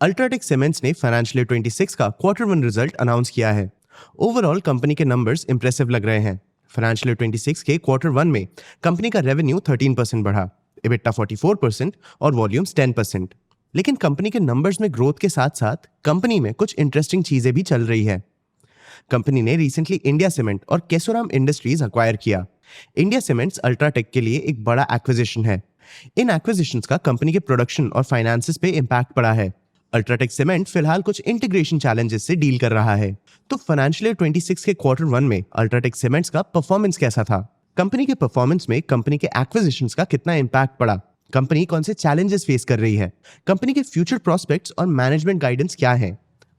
UltraTech cements ने financial year 26 का quarter one result announce किया है। ओवरऑल कंपनी के नंबर्स इंप्रेसिव लग रहे हैं। फाइनेंशियल ईयर 26 के क्वार्टर वन में कंपनी का रेवेन्यू 13% बढ़ा, EBITDA 44% और वॉल्यूम्स 10%। लेकिन कंपनी के नंबर्स में ग्रोथ के साथ साथ कंपनी में कुछ इंटरेस्टिंग चीजें भी चल रही है। कंपनी ने रिसेंटली इंडिया सीमेंट और केसोराम इंडस्ट्रीज अक्वायर किया। इंडिया सीमेंट्स अल्ट्राटेक के लिए एक बड़ा एक्विजिशन है। इन एक्विजिशंस का कंपनी के प्रोडक्शन और फाइनेंसेस पे इम्पैक्ट पड़ा है। अल्ट्राटेक सीमेंट फिलहाल कुछ इंटीग्रेशन चैलेंजेस से डील कर रहा है। तो फाइनेंशियल ईयर 26 के क्वार्टर वन में अल्ट्राटेक सीमेंट्स का परफॉर्मेंस कैसा था? कंपनी के परफॉर्मेंस में कंपनी के एक्विजिशंस का कितना इम्पैक्ट पड़ा? कंपनी कौन से चैलेंजेस फेस कर रही है? कंपनी के फ्यूचर प्रोस्पेक्ट्स और मैनेजमेंट गाइडेंस क्या है?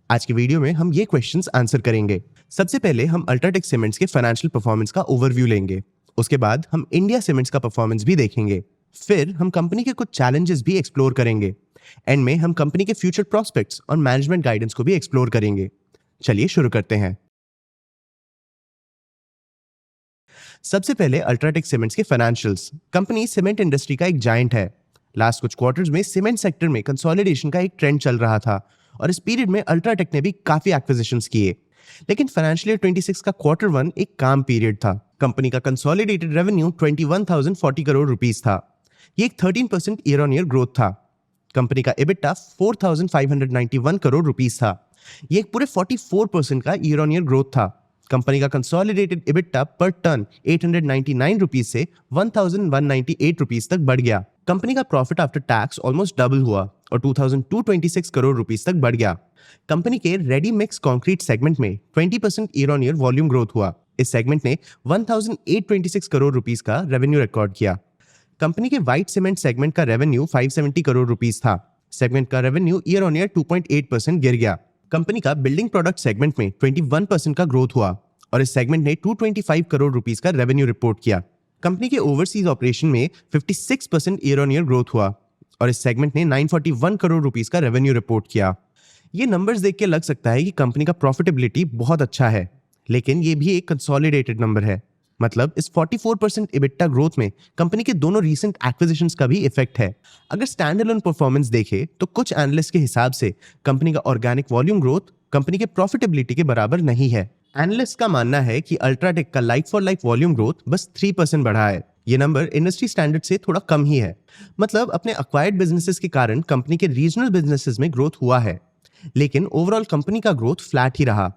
आज की वीडियो में हम ये क्वेश्चंस आंसर करेंगे। सबसे पहले हम अल्ट्राटेक सीमेंट्स के फाइनेंशियल परफॉर्मेंस का ओवरव्यू लेंगे। उसके बाद हम इंडिया सीमेंट्स का परफॉर्मेंस भी देखेंगे। फिर हम कंपनी के कुछ चैलेंजेस भी एक्सप्लोर करेंगे। एंड में हम कंपनी के फ्यूचर प्रोस्पेक्ट्स और मैनेजमेंट गाइडेंस को भी एक्सप्लोर करेंगे। चलिए शुरू करते हैं। सबसे पहले अल्ट्राटेक सीमेंट्स के फाइनेंशियल्स। कंपनी सीमेंट इंडस्ट्री का एक जायंट है। लास्ट कुछ क्वार्टर्स में सीमेंट सेक्टर में कंसोलिडेशन का एक ट्रेंड चल रहा था और इस पीरियड में अल्ट्राटेक ने भी काफी एक्विजिशंस किए। लेकिन फाइनेंशियल ईयर 26 का क्वार्टर वन एक काम पीरियड था। कंपनी का कंसोलिडेटेड रेवेन्यू 21,040 करोड़ रुपीस था। ये एक 13% ईयर ऑन ईयर ग्रोथ था। कंपनी का EBITDA 4,591 करोड़ रुपीस था। ये एक पूरे 44% का ईयर ऑन ईयर ग्रोथ था। कंपनी का कंसोलिडेटेड EBITDA पर टन 899 रुपीस से 1,198 रुपीस तक बढ़ गया। कंपनी का profit after tax almost double हुआ और 2,226 करोड़ रुपीस तक बढ़ गया। कंपनी के रेडी मिक्स कंक्रीट सेगमेंट में 20% year on year volume growth हुआ। इस सेगमेंट ने 1,826 करोड़ रुपीस का रेवेन्यू रिकॉर्ड किया। कंपनी के व्हाइट सीमेंट सेगमेंट का रेवेन्यू 570 करोड़ रुपीस था। सेगमेंट का रेवेन्यू ईयर ऑन ईयर 2.8% गिर गया। कंपनी का बिल्डिंग प्रोडक्ट सेगमेंट में 21% का ग्रोथ हुआ और इस सेगमेंट ने 225 करोड़ रुपीस का रेवेन्यू रिपोर्ट किया। कंपनी के ओवरसीज ऑपरेशन में 56% ईयर ऑन ईयर ग्रोथ हुआ और इस सेगमेंट ने 941 करोड़ रुपीस का रेवेन्यू रिपोर्ट किया। ये नंबर्स देख के लग सकता है कि कंपनी का प्रॉफिटेबिलिटी बहुत अच्छा है, लेकिन ये भी एक कंसोलिडेटेड नंबर है। मतलब इस 44% EBITDA ग्रोथ में कंपनी के दोनों रीसेंट एक्विजिशंस का भी इफेक्ट है। अगर स्टैंड अलोन परफॉर्मेंस देखें तो कुछ एनालिस्ट के हिसाब से कंपनी का ऑर्गेनिक वॉल्यूम ग्रोथ कंपनी के प्रॉफिटेबिलिटी के बराबर नहीं है। एनालिस्ट का मानना है कि अल्ट्राटेक का like for like volume growth बस 3% बढ़ा है। ये नंबर इंडस्ट्री स्टैंडर्ड से थोड़ा कम ही है। मतलब अपने अक्वायर्ड बिजनेसेस के कारण कंपनी के रीजनल बिजनेसेस में ग्रोथ हुआ है, लेकिन ओवरऑल कंपनी का ग्रोथ फ्लैट ही रहा।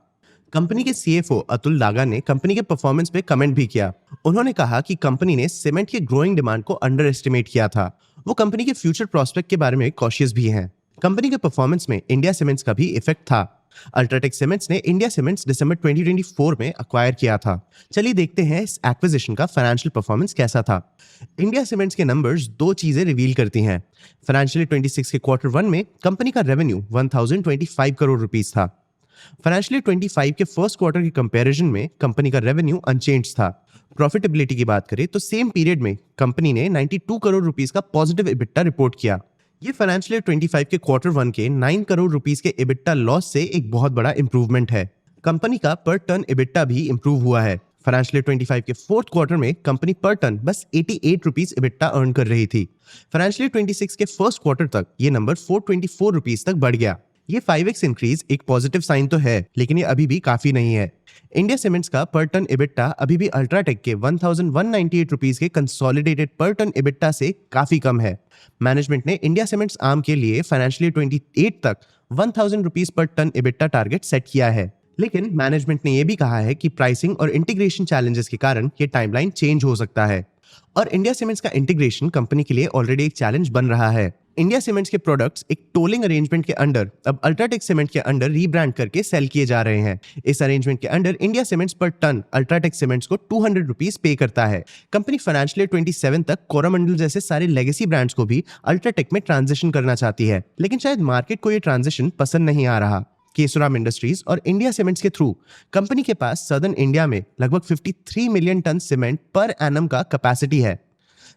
कंपनी के CFO अतुल लागा ने कंपनी के परफॉर्मेंस पे कमेंट भी किया। उन्होंने कहा कि कंपनी ने सीमेंट के ग्रोइंग डिमांड को अंडर एस्टिमेट किया था। वो कंपनी के फ्यूचर प्रोस्पेक्ट के बारे में कॉशियस भी हैं। कंपनी के परफॉर्मेंस में इंडिया सीमेंट्स का भी इफेक्ट था। अल्ट्राटेक सीमेंट्स ने इंडिया सीमेंट्स दिसंबर 2024 में अक्वायर किया था। चलिए देखते हैं इस एक्विजिशन का फाइनेंशियल परफॉर्मेंस कैसा था। इंडिया सीमेंट्स के नंबर्स दो चीजें रिवील करती हैं। फाइनेंशियल 26 के क्वार्टर वन में कंपनी का रेवेन्यू 1,025 करोड़ रुपीस था। फाइनेंशियल 25 के फर्स्ट क्वार्टर के कंपैरिजन में कंपनी का रेवेन्यू अनचेंज्ड था। प्रॉफिटेबिलिटी की बात करें तो सेम पीरियड में कंपनी ने 92 करोड़ रुपीस का पॉजिटिव EBITDA रिपोर्ट किया। ये फाइनेंशियल 25 के क्वार्टर वन के 9 करोड़ रुपीस के EBITDA लॉस से एक बहुत बड़ा इंप्रूवमेंट है। कंपनी का पर टन EBITDA भी इंप्रूव हुआ है। फाइनेंशियल 25 के फोर्थ क्वार्टर में कंपनी पर टन बस 88 रुपीस EBITDA अर्न कर रही थी। फाइनेंशियल 26 के फर्स्ट क्वार्टर तक ये नंबर 424 रुपीस तक बढ़ गया। ये 5x इंक्रीज एक पॉजिटिव साइन तो है, लेकिन ये अभी भी काफी नहीं है। इंडिया सीमेंट्स का पर टन EBITDA अभी भी अल्ट्राटेक के 1,198 रुपीस के कंसोलिडेटेड पर टन EBITDA से काफी कम है। मैनेजमेंट ने इंडिया सीमेंट्स आर्म के लिए फाइनेंशियल 28 तक 1,000 रुपीस पर टन EBITDA टारगेट सेट किया है, लेकिन मैनेजमेंट ने यह भी कहा है कि प्राइसिंग और इंटीग्रेशन चैलेंजेस के कारण ये टाइमलाइन चेंज हो सकता है। और इंडिया सीमेंट्स का इंटीग्रेशन कंपनी के लिए ऑलरेडी एक चैलेंज बन रहा है। इंडिया सीमेंट्स के प्रोडक्ट्स एक टोलिंग अरेंजमेंट के अंडर अब अल्ट्राटेक सीमेंट के अंडर रीब्रांड करके सेल किए जा रहे हैं। इस अरेंजमेंट के अंडर इंडिया सीमेंट्स पर टन अल्ट्राटेक सीमेंट्स को 200 रुपीस पे करता है। कंपनी फाइनेंशियल ईयर 27 तक कोरोमंडल जैसे सारे लेगेसी ब्रांड्स को भी अल्ट्राटेक में ट्रांजिशन करना चाहती है, लेकिन शायद मार्केट को ये ट्रांजिशन पसंद नहीं आ रहा। केसोराम इंडस्ट्रीज और इंडिया सीमेंट्स के थ्रू कंपनी के पास सदर्न इंडिया में लगभग 53 million tonne cement per annum का कैपेसिटी है।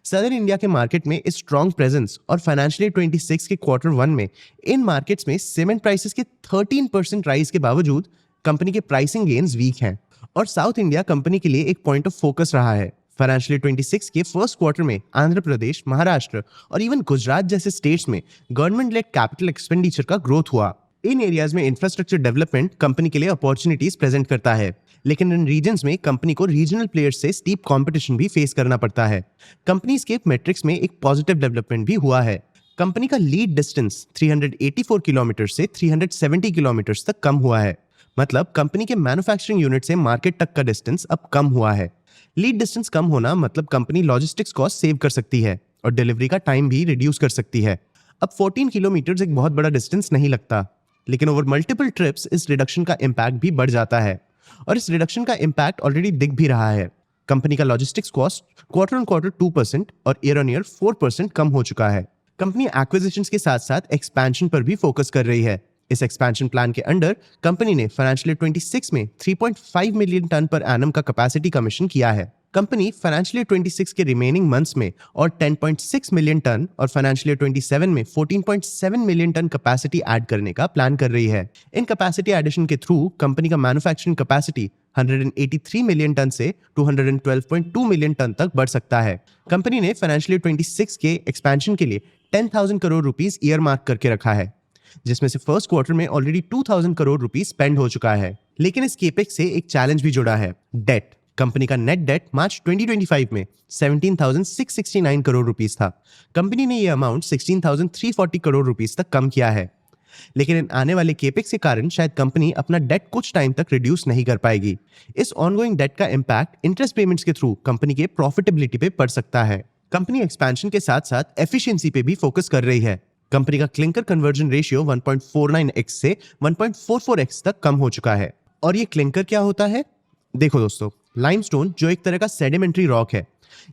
सदर्न इंडिया के मार्केट में इस स्ट्रॉन्ग प्रेजेंस और फाइनेंशियल ईयर 26 के क्वार्टर वन में इन मार्केट्स में सीमेंट प्राइसेस के 13% राइज के बावजूद कंपनी के प्राइसिंग गेन्स वीक हैं और साउथ इंडिया कंपनी के लिए एक पॉइंट ऑफ फोकस रहा है। फाइनेंशियल 26 के फर्स्ट क्वार्टर में आंध्र प्रदेश, महाराष्ट्र और इवन गुजरात जैसे स्टेट्स में गवर्नमेंट लेड कैपिटल एक्सपेंडिचर का ग्रोथ हुआ। इन एरियाज में इंफ्रास्ट्रक्चर डेवलपमेंट कंपनी के लिए अपॉर्चुनिटीज प्रेजेंट करता है, लेकिन इन रीजन्स में कंपनी को रीजनल प्लेयर्स से स्टीप कंपटीशन भी फेस करना पड़ता है। कंपनी के मैट्रिक्स में एक पॉजिटिव डेवलपमेंट भी हुआ है। कंपनी का लीड डिस्टेंस 384 किलोमीटर से 370 किलोमीटर तक कम हुआ है। मतलब कंपनी के मैन्युफैक्चरिंग यूनिट से मार्केट तक का डिस्टेंस अब कम हुआ है। लीड डिस्टेंस कम होना मतलब कंपनी लॉजिस्टिक्स कॉस्ट सेव कर सकती है और डिलीवरी का टाइम भी रिड्यूस कर सकती है। अब 14 किलोमीटर एक बहुत बड़ा डिस्टेंस नहीं लगता, लेकिन ओवर मल्टीपल ट्रिप्स इस रिडक्शन का इम्पैक्ट भी बढ़ जाता है और इस रिडक्शन का इम्पैक्ट ऑलरेडी दिख भी रहा है। कंपनी का logistics cost quarter on quarter 2% और ईयर ऑन ईयर 4% कम हो चुका है। कंपनी एक्विजिशंस के साथ साथ एक्सपेंशन पर भी फोकस कर रही है। इस एक्सपेंशन प्लान के अंडर कंपनी ने फाइनेंशियल 26 में 3.5 मिलियन टन पर एनम का कैपेसिटी कमीशन किया है। कंपनी फाइनेंशियल 26 के रिमेनिंग मंथ्स में और 10.6 मिलियन टन और फाइनेंशियल 27 में 14.7 मिलियन टन कैपेसिटी ऐड करने का प्लान कर रही है। इन कैपेसिटी एडिशन के थ्रू कंपनी का मैन्युफैक्चरिंग कैपेसिटी 183 मिलियन टन से 212.2 मिलियन टन तक बढ़ सकता है। कंपनी ने फाइनेंशियल 26 के एक्सपेंशन के लिए 10,000 करोड़ रुपीस ईयर मार्क करके रखा है, जिसमें से फर्स्ट क्वार्टर में ऑलरेडी 2,000 करोड़ रुपीस स्पेंड हो चुका है। लेकिन इस केपेक्स से एक चैलेंज भी जुड़ा है, डेट। कंपनी का नेट डेट मार्च 2025 में 17,669 करोड़ रुपीस था। कंपनी ने यह अमाउंट 16,340 करोड़ रुपीस तक कम किया है, लेकिन इन आने वाले केपेक्स के कारण शायद कंपनी अपना डेट कुछ टाइम तक रिड्यूस नहीं कर पाएगी। इस ऑनगोइंग डेट का इम्पैक्ट इंटरेस्ट पेमेंट्स के थ्रू कंपनी के प्रॉफिटेबिलिटी पे पड़ सकता है। कंपनी एक्सपेंशन के साथ साथ एफिशिएंसी पे भी फोकस कर रही है। कंपनी का क्लिंकर कन्वर्जन रेशियो 1.49x से 1.44x तक कम हो चुका है। और ये क्लिंकर क्या होता है? देखो दोस्तों, लाइमस्टोन जो एक तरह का सेडिमेंट्री रॉक है,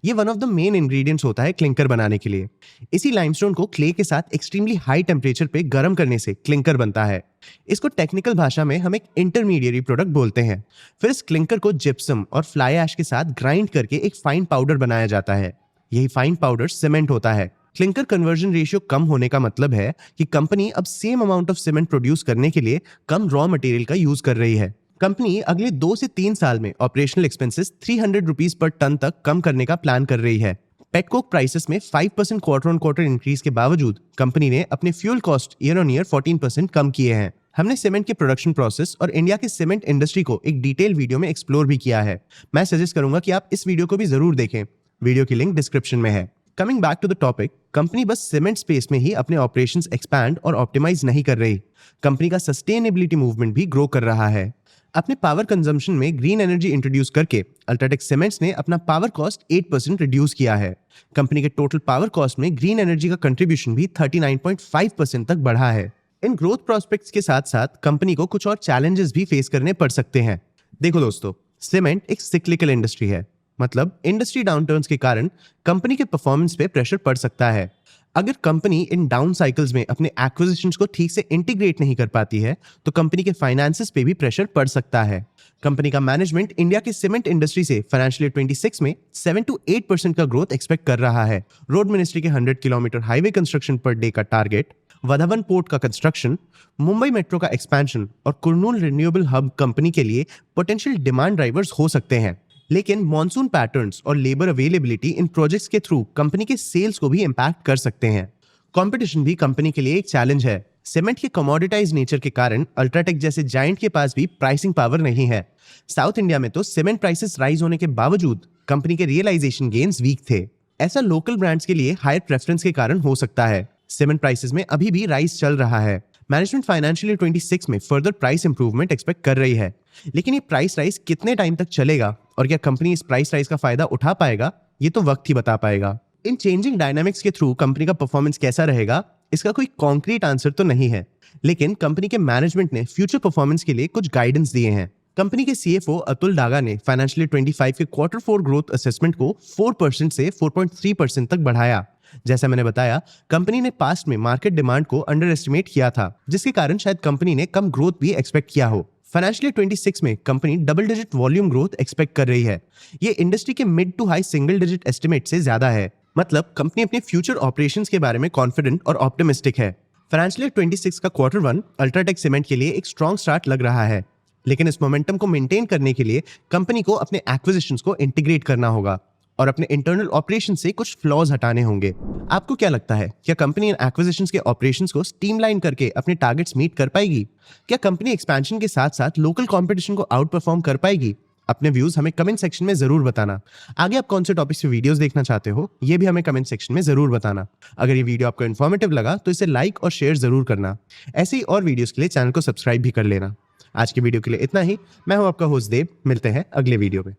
ये one of the main ingredients होता है क्लिंकर बनाने के लिए। इसी लाइमस्टोन को क्ले के साथ एक्सट्रीमली हाई टेम्परेचर पे गर्म करने से क्लिंकर बनता है। इसको टेक्निकल भाषा में हम एक इंटरमीडिएट प्रोडक्ट बोलते हैं। फिर इस क्लिंकर को जिप्सम और फ्लाई ऐश के साथ ग्राइंड करके एक फाइन पाउडर बनाया जाता है। यही फाइन पाउडर सीमेंट होता है। क्लिंकर कन्वर्जन रेशियो कम होने का मतलब है कि कंपनी अब same amount of cement produce करने के लिए कम रॉ मटेरियल का यूज कर रही है। कंपनी अगले 2 से 3 साल में ऑपरेशनल एक्सपेंसेस 300 रुपीस पर टन तक कम करने का प्लान कर रही है। पेटकोक प्राइसेस में 5% क्वार्टर ऑन क्वार्टर इंक्रीज के बावजूद कंपनी ने अपने fuel cost year on year 14% कम किए हैं। हमने सीमेंट के प्रोडक्शन प्रोसेस और इंडिया के सीमेंट इंडस्ट्री को एक डिटेल वीडियो में एक्सप्लोर भी किया है। मैं सजेस्ट करूंगा कि आप इस वीडियो को भी जरूर देखें। वीडियो की लिंक डिस्क्रिप्शन में है। Coming back to the topic, company बस सीमेंट स्पेस में ही अपने ऑपरेशंस एक्सपैंड और ऑप्टिमाइज नहीं कर रही। कंपनी का सस्टेनेबिलिटी मूवमेंट भी ग्रो कर रहा है। अपने पावर कंजम्पशन में ग्रीन एनर्जी इंट्रोड्यूस करके अल्ट्राटेक सीमेंट्स ने अपना पावर कॉस्ट 8% रिड्यूस किया है। कंपनी के टोटल पावर कॉस्ट में ग्रीन एनर्जी का कंट्रीब्यूशन भी 39.5% तक बढ़ा है। इन ग्रोथ प्रोस्पेक्ट्स के साथ साथ कंपनी को कुछ और चैलेंजेस भी फेस करने पड़ सकते हैं। देखो दोस्तों, सीमेंट एक सिक्लिकल इंडस्ट्री है, मतलब इंडस्ट्री डाउनटर्न्स के कारण कंपनी के परफॉर्मेंस पे प्रेशर पड़ सकता है। अगर कंपनी इन डाउन साइकिल्स में अपने एक्विजिशंस को ठीक से इंटीग्रेट नहीं कर पाती है तो कंपनी के फाइनेंसेस पे भी प्रेशर पड़ सकता है। कंपनी का मैनेजमेंट इंडिया के सीमेंट इंडस्ट्री से फाइनेंशियल 26 में 7 to 8% का ग्रोथ एक्सपेक्ट कर रहा है। रोड मिनिस्ट्री के 100 kilometre highway construction per day का टारगेट, वधावन पोर्ट का कंस्ट्रक्शन, मुंबई मेट्रो का एक्सपेंशन और कुर्नूल रिन्यूएबल हब कंपनी के लिए पोटेंशियल डिमांड ड्राइवर्स हो सकते हैं। लेकिन मॉनसून पैटर्न्स और लेबर अवेलेबिलिटी इन प्रोजेक्ट्स के थ्रू कंपनी के सेल्स को भी इंपैक्ट कर सकते हैं। कंपटीशन भी कंपनी के लिए एक चैलेंज है। सीमेंट के कमोडिटाइज नेचर के कारण अल्ट्राटेक जैसे जायंट के पास भी प्राइसिंग पावर नहीं है। साउथ इंडिया में तो सीमेंट प्राइसेस राइज होने के बावजूद कंपनी के रियलाइजेशन गेन्स वीक थे। ऐसा लोकल ब्रांड्स के लिए हायर प्रेफरेंस के कारण हो सकता है। सीमेंट प्राइसेस में अभी भी राइज चल रहा है। मैनेजमेंट फाइनेंशियल 26 में फर्दर प्राइस इंप्रूवमेंट एक्सपेक्ट कर रही है, लेकिन ये प्राइस राइज कितने टाइम तक चलेगा और क्या कंपनी इस प्राइस राइज का फायदा उठा पाएगा, ये तो वक्त ही बता पाएगा। इन चेंजिंग डायनामिक्स के थ्रू कंपनी का परफॉर्मेंस कैसा रहेगा, इसका कोई कॉन्क्रीट आंसर तो नहीं है, लेकिन कंपनी के मैनेजमेंट ने फ्यूचर परफॉर्मेंस के लिए कुछ गाइडेंस दिए हैं। कंपनी के सीएफओ अतुल डागा ने फाइनेंशियल 25 के क्वार्टर 4 ग्रोथ असेसमेंट को 4% से 4.3% तक बढ़ाया। जैसा मैंने बताया, कंपनी ने पास्ट में मार्केट डिमांड को अंडर एस्टिमेट किया था, जिसके कारण शायद कंपनी ने कम ग्रोथ भी एक्सपेक्ट किया हो। फाइनेंशियल 26 में company double digit volume growth expect कर रही है। ये इंडस्ट्री के mid to high single digit estimate से ज्यादा है। मतलब कंपनी अपने फ्यूचर ऑपरेशंस के बारे में कॉन्फिडेंट और ऑप्टिमिस्टिक है। फाइनेंशियल 26 का क्वार्टर 1 अल्ट्राटेक सीमेंट के लिए एक स्ट्रॉन्ग स्टार्ट लग रहा है, लेकिन इस मोमेंटम को मेंटेन करने के लिए कंपनी को अपने एक्विजिशंस को इंटीग्रेट करना होगा। और अपने इंटरनल ऑपरेशन से कुछ फ्लॉज हटाने होंगे। आपको क्या लगता है, क्या कंपनी इन एक्विजिशंस के ऑपरेशंस को स्ट्रीमलाइन करके अपने टारगेट्स मीट कर पाएगी? क्या कंपनी एक्सपेंशन के साथ साथ लोकल कंपटीशन को आउट परफॉर्म कर पाएगी? अपने व्यूज हमें कमेंट सेक्शन में जरूर बताना। आगे आप कौन से टॉपिक्स पे वीडियोस देखना चाहते हो, ये भी हमें कमेंट सेक्शन में जरूर बताना। अगर ये वीडियो आपको इन्फॉर्मेटिव लगा तो इसे लाइक और शेयर जरूर करना। ऐसे ही और वीडियोस के लिए चैनल को सब्सक्राइब भी कर लेना। आज की वीडियो के लिए इतना ही। मैं हूं आपका होस्ट देव, मिलते हैं अगले वीडियो में।